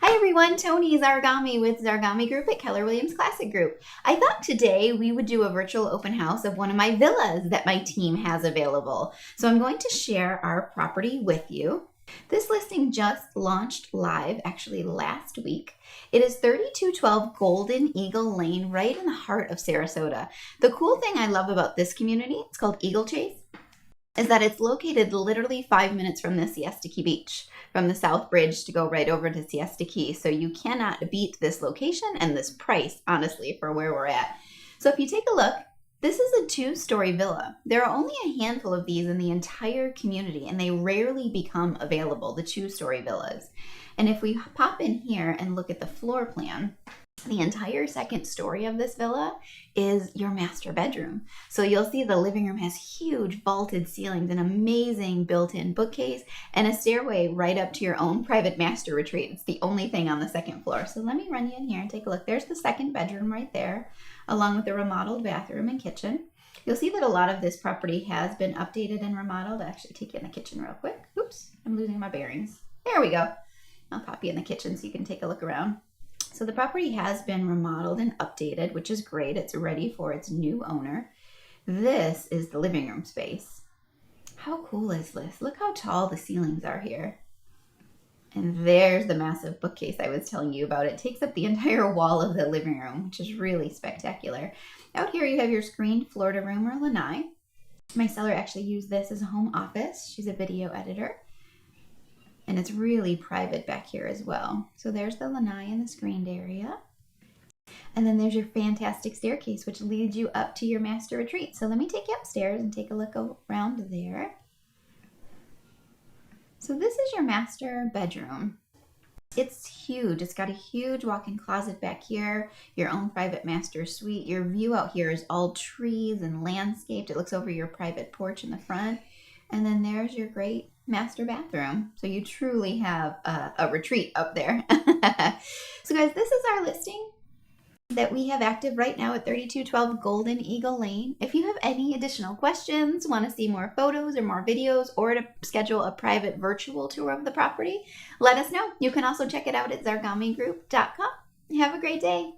Hi everyone, Tony Zargami with Zargami Group at Keller Williams Classic Group. I thought today we would do a virtual open house of one of my villas that my team has available. So I'm going to share our property with you. This listing just launched live actually last week. It is 3212 Golden Eagle Lane right in the heart of Sarasota. The cool thing I love about this community, it's called Eagle Chase, is that it's located literally 5 minutes from the Siesta Key Beach, from the South Bridge to go right over to Siesta Key. So you cannot beat this location and this price, honestly, for where we're at. So if you take a look, this is a 2-story villa. There are only a handful of these in the entire community, and they rarely become available, the 2-story villas. And if we pop in here and look at the floor plan, the entire second story of this villa is your master bedroom. So you'll see the living room has huge vaulted ceilings, an amazing built-in bookcase, and a stairway right up to your own private master retreat. It's the only thing on the second floor. So let me run you in here and take a look. There's the second bedroom right there, along with the remodeled bathroom and kitchen. You'll see that a lot of this property has been updated and remodeled. I'll actually take you in the kitchen real quick. Oops, I'm losing my bearings. There we go. I'll pop you in the kitchen so you can take a look around. So the property has been remodeled and updated, which is great. It's ready for its new owner. This is the living room space. How cool is this? Look how tall the ceilings are here. And there's the massive bookcase I was telling you about. It takes up the entire wall of the living room, which is really spectacular. Out here you have your screened Florida room or lanai. My seller actually used this as a home office. She's a video editor. And it's really private back here as well. So there's the lanai in the screened area. And then there's your fantastic staircase, which leads you up to your master retreat. So let me take you upstairs and take a look around there. So this is your master bedroom. It's huge. It's got a huge walk-in closet back here, your own private master suite. Your view out here is all trees and landscaped. It looks over your private porch in the front. And then there's your great master bathroom. So you truly have a retreat up there. So guys, this is our listing that we have active right now at 3212 Golden Eagle Lane. If you have any additional questions, want to see more photos or more videos, or to schedule a private virtual tour of the property, let us know. You can also check it out at zargamigroup.com. Have a great day.